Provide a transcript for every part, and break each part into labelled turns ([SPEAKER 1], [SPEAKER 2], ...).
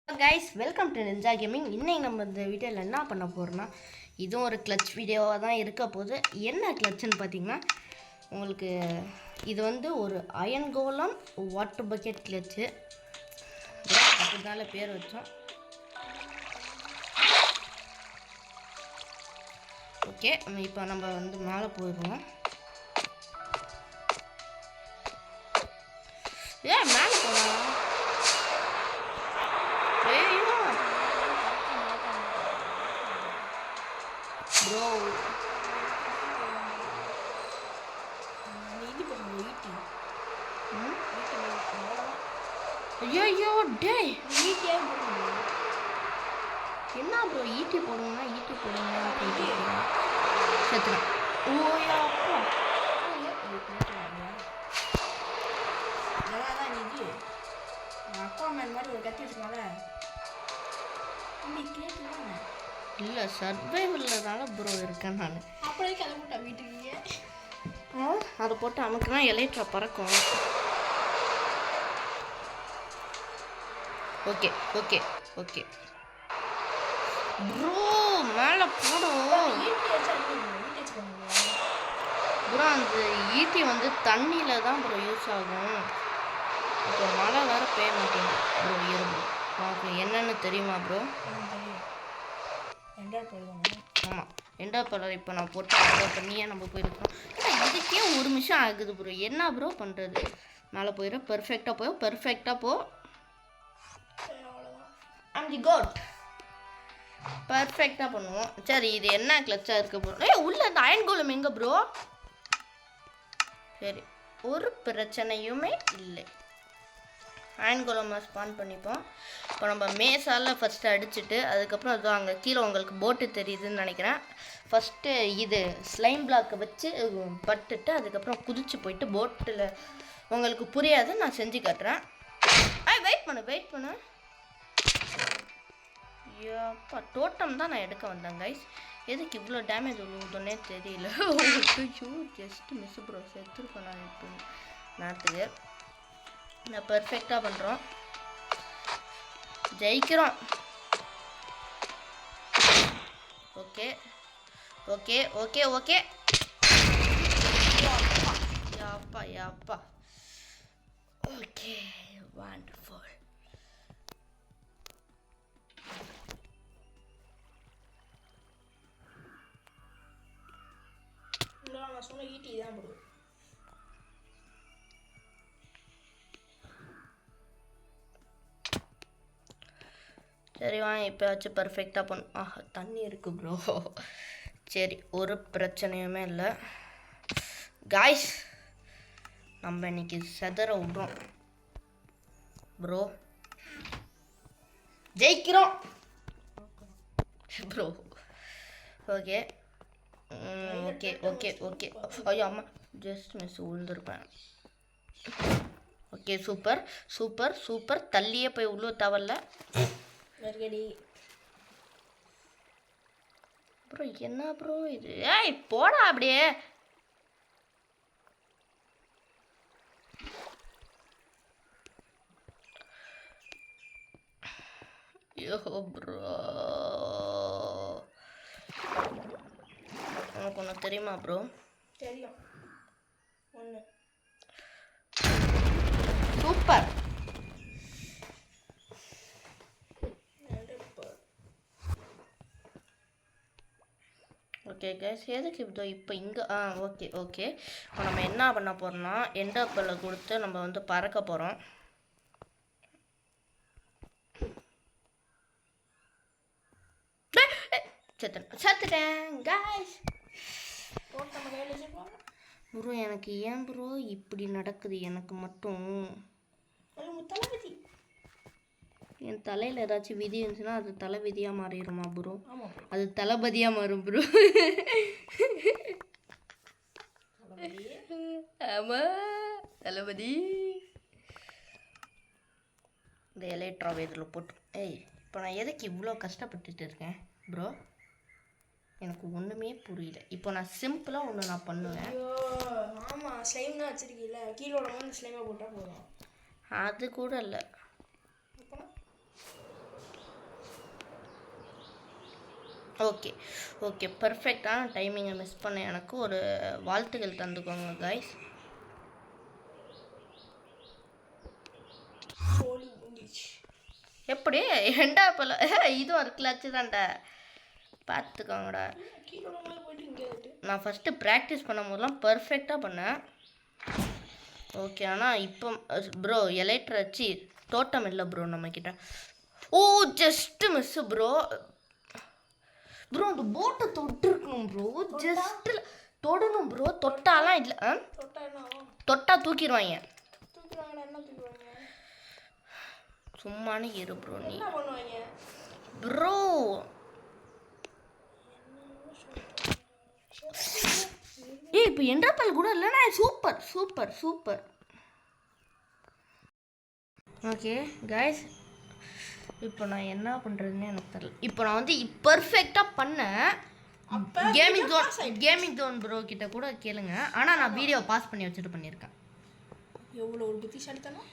[SPEAKER 1] Guys welcome to ninja gaming. இன்னைக்கு நம்ம இந்த வீடியோவில் என்ன பண்ண போகிறோம்னா இதுவும் ஒரு கிளச் வீடியோவாக தான் இருக்க போகுது. என்ன கிளச்சுன்னு பார்த்தீங்கன்னா உங்களுக்கு இது வந்து ஒரு அயன் கோலம் வாட்டர் பக்கெட் கிளச்சு. அதனால பேர் வச்சோம். ஓகே, இப்போ நம்ம வந்து மேலே போயிடுவோம். ஏன் மேலே போகலாம்? ப்ரோ ஐயோ டேய் என்ன ப்ரோ ஈட்டி போடுங்கன்னா ஈட்டி போடுங்க அப்படின்ட்டு செத்துறேன். ஓயா அப்பா
[SPEAKER 2] அப்பா மேன் மாதிரி ஒரு கத்தி வச்சுக்கோங்க.
[SPEAKER 1] இல்லை சர்வைவலில் தானே ப்ரோ இருக்கேன் நான்.
[SPEAKER 2] அப்படியே கிளம்பிட்டா வீட்டுக்கு.
[SPEAKER 1] அதை போட்டு அமுக்குனா எலைட்ரா பறக்கும். ஓகே ஓகே ஓகே ப்ரோ மேலே போடும் ப்ரோ. அந்த ஈட்டி வந்து தண்ணியில் தான் ப்ரோ யூஸ் ஆகும். இப்போ மழை வேறு பெய்ய மாட்டேங்குது ப்ரோ. இரும்பு உனக்கு என்னென்னு தெரியுமா ப்ரோ? ஆமாம், எண்டர் பலர் இப்போ நான் போட்டு அப்லோட் பண்ணியே நம்ம போயிருக்கோம். இதுக்கே 1 நிமிஷம் ஆகுது ப்ரோ. என்ன ப்ரோ பண்ணுறது? மேலே போயிடும். பெர்ஃபெக்டாக போ. அண்ட் கோட் பர்ஃபெக்டாக பண்ணுவோம். சரி, இது என்ன கிளச்சாக இருக்க போகிறோம்? உள்ள இந்த அயன் கோலம் எங்கே ப்ரோ? சரி, ஒரு பிரச்சனையுமே இல்லை. அயன் கோலமாக ஸ்பான் பண்ணிப்போம். இப்போ நம்ம மேசால ஃபஸ்ட்டு அடிச்சுட்டு அதுக்கப்புறம் அது அங்கே கீழே உங்களுக்கு போட்டு தெரியுதுன்னு நினைக்கிறேன். ஃபஸ்ட்டு இது ஸ்லைம் பிளாக்கை வச்சு பட்டுட்டு அதுக்கப்புறம் குதிச்சு போயிட்டு போட்டில் உங்களுக்கு புரியாது, நான் செஞ்சு காட்டுறேன். வெயிட் பண்ணு. ஐயோப்பா, டோட்டம் தான் நான் எடுக்க வந்தேன் கைஸ். எதுக்கு இவ்வளோ டேமேஜ் விழுவுதுன்னே தெரியல. ஐயோ ஜஸ்ட் மிஸ் ப்ரோ, செத்துருப்பேன் நான் இப்போ நேரத்துக்கு. நான் பர்ஃபெக்டாக பண்ணுறோம், ஜெயிக்கிறோம். ஓகே ஓகே ஓகே ஓகே யாப்பா ஓகே வண்டர்ஃபுல்.
[SPEAKER 2] நான் சொன்ன ஈட்டி தான் ப்ரோ.
[SPEAKER 1] சரி வாங்க, இப்போ வச்சு பர்ஃபெக்டாக பண்ணும். தண்ணி இருக்குது ப்ரோ. சரி, ஒரு பிரச்சனையுமே இல்லை காய்ஸ். நம்ம இன்னைக்கு செதற விட்றோம் ப்ரோ. ஜெயிக்கிறோம் bro. Okay okay okay okay ஐயோ அம்மா, ஜஸ்ட் மிஸ் விழுந்துருப்பேன். Okay, super. தள்ளியே போய் உள்ள தவல்ல ப்ரோ. என்ன ப்ரோ இது? போடா அப்படியே. ஐயோ ப்ரோ, உனக்கு ஒன்று தெரியுமா ப்ரோ?
[SPEAKER 2] தெரியும். ஒன்று
[SPEAKER 1] சூப்பர். ஓகே கேஸ், எதுக்கு இப்போ இங்கே ஓகே. இப்போ நம்ம என்ன பண்ண போகிறோம்னா எண்டப்பல்ல கொடுத்து நம்ம வந்து பறக்க போகிறோம். செத்துட்டேன் காய்ஸ். ப்ரோ எனக்கு ஏன் ப்ரோ இப்படி நடக்குது? எனக்கு மட்டும் என் தலையில் ஏதாச்சும் விதி இருந்துச்சுன்னா அது தலை விதியாக மாறிடுமா ப்ரோ? அது தளபதியாக மாறும் ப்ரோ. ஆமாம் தளபதி. இந்த எலைட்ராவை இதில் போட்டு இப்போ நான் எதுக்கு இவ்வளோ கஷ்டப்பட்டுட்டு இருக்கேன் ப்ரோ? எனக்கு ஒன்றுமே புரியல. இப்போ நான் சிம்பிளாக ஒன்று நான் பண்ணுவேன்.
[SPEAKER 2] ஆமாம், ஸ்லைம் தான் வச்சுருக்கீங்கள, கீழே ஸ்லைமாக போட்டால் போதும்.
[SPEAKER 1] அது கூட இல்லை. ஓகே ஓகே பர்ஃபெக்டான டைமிங்கை மிஸ் பண்ண எனக்கு ஒரு வாழ்த்துக்கள் தந்துக்கோங்க காய்ஸ்.
[SPEAKER 2] கோழி முடிச்சு
[SPEAKER 1] எப்படி ஏண்டா போல இதுவும் ஒரு கிளச்சு தான்டா பார்த்துக்கோங்கடா.
[SPEAKER 2] கீழே உள்ளவங்களே போயிட்டு இங்கே வந்துட்டு
[SPEAKER 1] நான் ஃபஸ்ட்டு ப்ராக்டிஸ் பண்ணும் போதெல்லாம் பர்ஃபெக்டாக பண்ணேன். ஓகே ஆனால் இப்போ ப்ரோ எலைட்ரு வச்சு தோட்டம் இல்லை ப்ரோ நம்மக்கிட்ட. ஓ ஜஸ்ட்டு மிஸ்ஸு ப்ரோ. ப்ரோ அந்த போட்டை தொட்டுருக்கணும் ப்ரோ. ஜஸ்ட்டு தொடணும் ப்ரோ. தொட்டாலாம் இல்லை.
[SPEAKER 2] தொட்டா என்ன ஆகும்?
[SPEAKER 1] தொட்டா தூக்கிடுவாங்க.
[SPEAKER 2] தூக்குறாங்கன்னா என்ன தூக்குவாங்க?
[SPEAKER 1] சும்மானே இரு ப்ரோ நீ
[SPEAKER 2] என்ன பண்ணுவாங்க?
[SPEAKER 1] ப்ரோ. ஏய் இப்போ என்ட்ராப்பல் கூட இல்லைண்ணா. Super super super. Okay guys இப்போ நான் என்ன பண்ணுறதுன்னு எனக்கு தெரியல. இப்போ நான் வந்து பர்ஃபெக்டாக பண்ணேன். கேமிங் ஜோன் ப்ரோ கிட்ட கூட கேளுங்க. ஆனால் நான் வீடியோ பாஸ் பண்ணி வச்சுட்டு பண்ணியிருக்கேன்.
[SPEAKER 2] எவ்வளோ ஒரு புத்திசாலித்தனம்.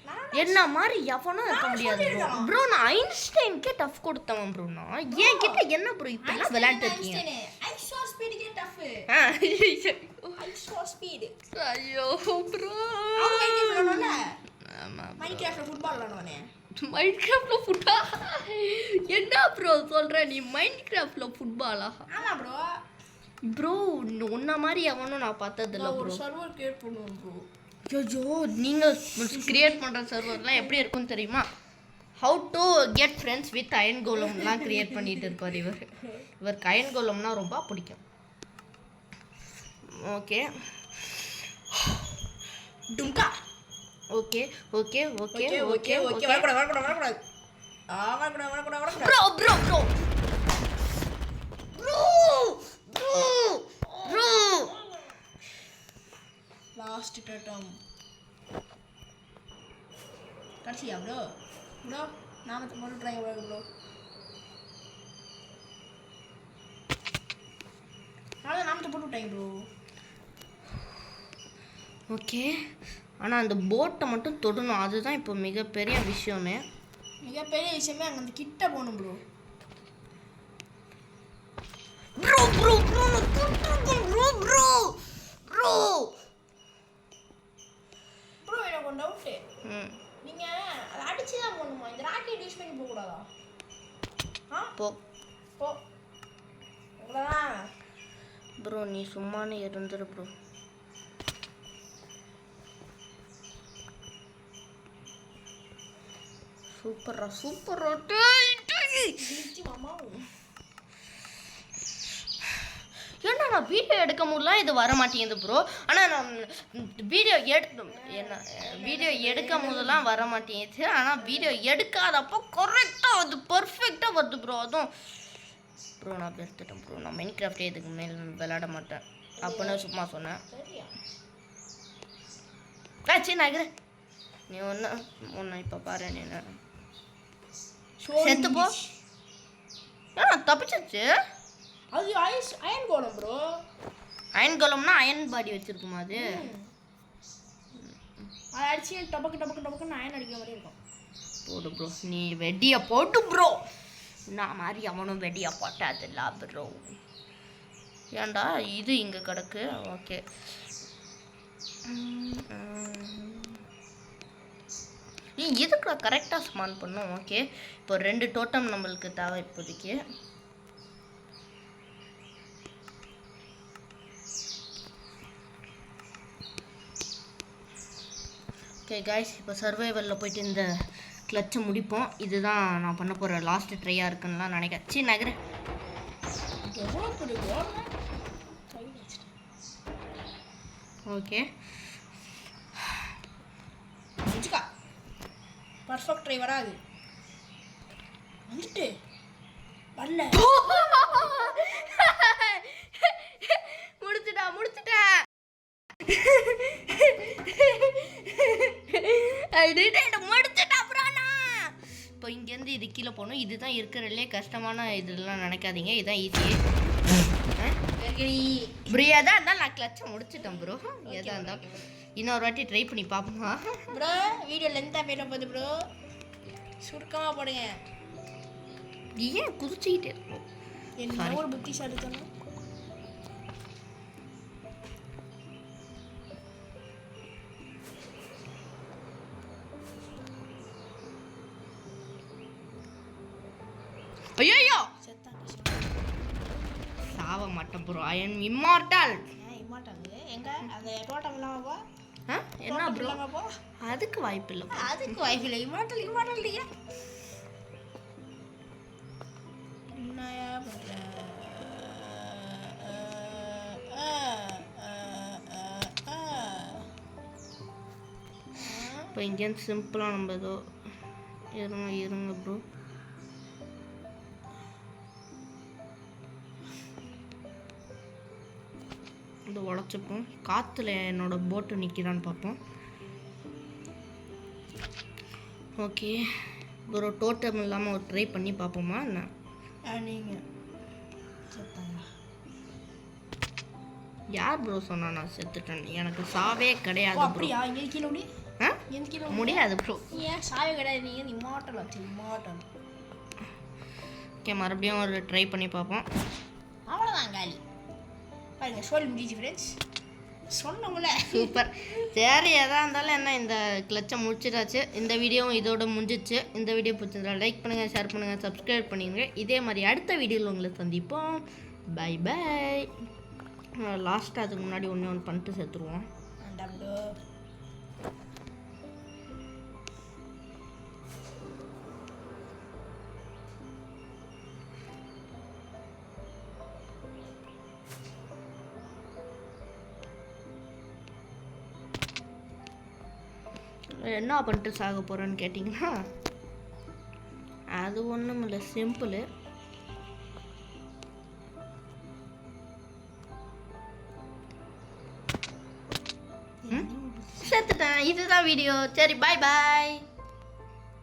[SPEAKER 1] என்ன மாதிரி எவனும் இருக்க முடியாது ப்ரோ. ப்ரோ நான் ஐன்ஸ்டைனுக்கே டஃப் கொடுத்தவன் ப்ரோ. நான் ஏன் கிட்ட என்ன ப்ரோ இப்பெல்லாம் விளையாட்டு இருக்கீங்க? ஐயோ ப்ரோ
[SPEAKER 2] மைன்கிராஃப்ட்ல ஃபுட்பால் விளையாடுவானே.
[SPEAKER 1] மைன்கிராஃப்ட்ல ஃபுட்டா என்ன ப்ரோ சொல்ற நீ? மைன்கிராஃப்ட்ல ஃபுட்பாலா?
[SPEAKER 2] ஆமா ப்ரோ.
[SPEAKER 1] ப்ரோ உன்ன மாதிரி எவனும் நான் பார்த்ததில்ல
[SPEAKER 2] ஒரு
[SPEAKER 1] ப்ரோ.
[SPEAKER 2] சர்வர் கிரியேட் பண்ணுவோம் ப்ரோ.
[SPEAKER 1] ஐயோ நீங்கள் கிரியேட் பண்ணுற சர்வர்லாம் எப்படி இருக்கும்னு தெரியுமா? How to get friends with iron கோலம்லாம் கிரியேட் பண்ணிட்டு இருப்பார் இவர். இவருக்கு அயன் கோலம்னா ரொம்ப பிடிக்கும். ஓகே
[SPEAKER 2] டுங்கா.
[SPEAKER 1] Okay okay okay
[SPEAKER 2] okay okay வரக்கூடாது வரக்கூடாது வரக்கூடாது. வரக்கூடாது வரக்கூடாது வரக்கூடாது.
[SPEAKER 1] Bro bro bro bro bro bro
[SPEAKER 2] last டட்டம் கடைசியா ப்ரோ. ப்ரோ நாம முதல்ல ட்ரை பண்ணுங்க ப்ரோ. நாமத்தை போட்டு விட்டாங்க ப்ரோ.
[SPEAKER 1] ஓகே ஆனால் அந்த போட்டை மட்டும் தொடணும். அதுதான் இப்போ மிகப்பெரிய விஷயமே.
[SPEAKER 2] மிகப்பெரிய விஷயமே அங்கே அந்த கிட்ட போகணும் bro.
[SPEAKER 1] Bro bro bro bro bro bro
[SPEAKER 2] bro எனக்கு ஒரு டவுட்டு. நீங்கள் அதை அடிச்சு தான் போகணுமா? இந்த ராக்கெட் யூஸ் பண்ணி போகக்கூடாதா?
[SPEAKER 1] போ
[SPEAKER 2] போ அவ்வளோதான்
[SPEAKER 1] ப்ரோ. நீ சும்மானே இருந்துரு ப்ரோ. சூப்பரா சூப்பரா. ஏன்னா நான் வீடியோ எடுக்க முடியல இது வர மாட்டேங்குது ப்ரோ. ஆனால் நான் வீடியோ எடுக்கும் போதெல்லாம் வர மாட்டேங்குது. ஆனால் வீடியோ எடுக்காதப்போ கரெக்டாக வருது, பர்ஃபெக்டாக வருது ப்ரோ. அதுவும் ப்ரோ நான் எடுத்துட்டேன் ப்ரோ. நான் மைன்கிராஃப்டே இதுக்கு மேல் விளையாட மாட்டேன் அப்படின்னு சும்மா சொன்னேன். சரி நான் நீ ஒன்று இப்போ பாரு. நீ செத்து போ. ஏன்னா தப்பிச்சாச்சு.
[SPEAKER 2] அது அயன் கோலம் ப்ரோ.
[SPEAKER 1] அயன் கோலம்னா அயன் பாடி வச்சிருக்குமா அது?
[SPEAKER 2] அதை அடிச்சு டபக்கு டபக்கு டபக்குன்னு அயன் அடிக்கிற மாதிரி இருக்கும்.
[SPEAKER 1] போடு ப்ரோ. நீ வெடியை போட்டு ப்ரோ. நான் மாதிரி அவனும் வெடியை போட்டாதில்ல ப்ரோ. ஏன்டா இது இங்கே கிடக்கு. ஓகே நீ இதுக்கு கரெக்டாக ஸ்மான் பண்ணும். ஓகே இப்போ 2 டோட்டம் நம்மளுக்கு தேவை இப்போதைக்கு. ஓகே காய்ஸ் இப்போ சர்வைவலில் போயிட்டு இந்த கிளச்சை முடிப்போம். இதுதான் நான் பண்ண போகிற லாஸ்ட் ட்ரையாக இருக்குன்னுலாம் நினைக்கிறேன். சரி நகரு. ஓகே
[SPEAKER 2] பர்ஃபெக்ட் ட்ரை வராது. வந்துட்டு வரல.
[SPEAKER 1] முடிச்சுட்டா முடிச்சுட்டா ப்ரானா. இப்போ இங்கேருந்து இது கீழே போகணும். இதுதான் இருக்கிறதுலே கஷ்டமான இதெல்லாம் நினைக்காதீங்க. இதுதான் ஈஸி. ப்ரோ எதாக இருந்தாலும் நான் கிளச்சை முடிச்சுட்டேன் ப்ரோ. எதாக இருந்தாலும் இன்னொரு வாட்டி ட்ரை பண்ணி பார்ப்போமா
[SPEAKER 2] ப்ரோ? வீடியோ லென்த்தாக போயிட போகுது ப்ரோ. சுருக்கமாக போடுங்க.
[SPEAKER 1] ஏன் குதிச்சுக்கிட்டே இருக்கும்?
[SPEAKER 2] என்ன ஒரு புத்திசாலித்தனம்.
[SPEAKER 1] ஐயோ
[SPEAKER 2] செத்தான்.
[SPEAKER 1] சாவ மாட்டேன் ப்ரோ, ஐ எம் இம்மார்டல்.
[SPEAKER 2] இம்மாட்டாங்க எங்க அந்த டோட்டம் இல்லாமப்பா.
[SPEAKER 1] என்ன ப்ரோ,
[SPEAKER 2] இல்லாமப்பா
[SPEAKER 1] அதுக்கு வாய்ப்பு இல்லை.
[SPEAKER 2] அதுக்கு வாய்ப்பு இல்லை. இம்மாட்டல் இல்லையா? என்னயா பண்ற?
[SPEAKER 1] இப்போ இங்கேருந்து சிம்பிளாக நம்ம ஏதோ இருங்க ப்ரோ. இந்த உடச்சிப்போம். காற்றுல என்னோட போட்டு நிற்கிறான்னு பார்ப்போம். ஓகே ப்ரோ, டோட்டம் இல்லாமல் ஒரு ட்ரை பண்ணி பார்ப்போமா என்ன?
[SPEAKER 2] நீங்கள் செத்தாங்க.
[SPEAKER 1] யார் ப்ரோ சொன்னா நான் செத்துட்டேன்? எனக்கு சாவே கிடையாது ப்ரோ.
[SPEAKER 2] அப்படியா? இங்கே கீழே முடி. எந்த கீழே
[SPEAKER 1] முடியாது ப்ரோ.
[SPEAKER 2] ஏன் சாவே கிடையாது? நீங்கள் இம்மாட்டல் ஆச்சு. இம்மாட்டல்.
[SPEAKER 1] ஓகே, மறுபடியும் ஒரு ட்ரை பண்ணி பார்ப்போம்.
[SPEAKER 2] அவ்வளோதான் காலி. பாருங்க, ஸ்டோரி முடிஞ்சிச்சு ஃப்ரெண்ட்ஸ். சொன்னோம்ல.
[SPEAKER 1] சூப்பர். சரி, எதாக இருந்தாலும் என்ன, இந்த கிளச்சை முடிச்சிடாச்சு. இந்த வீடியோவும் இதோட முடிஞ்சிச்சு. இந்த வீடியோ பிடிச்சதுல லைக் பண்ணுங்கள், ஷேர் பண்ணுங்கள், சப்ஸ்கிரைப் பண்ணிடுங்க. இதே மாதிரி அடுத்த வீடியோவில் உங்களை சந்திப்போம். Bye bye. லாஸ்ட்டாக அதுக்கு முன்னாடி ஒன்று பண்ணிட்டு சேர்த்துருவோம். என்ன பண்ணிட்டு சாக போகிறேன்னு கேட்டிங்கன்னா, அது ஒன்றும் இல்லை, சிம்பிள். செத்துட்டேன். இதுதான் வீடியோ. சரி, பாய் பாய்.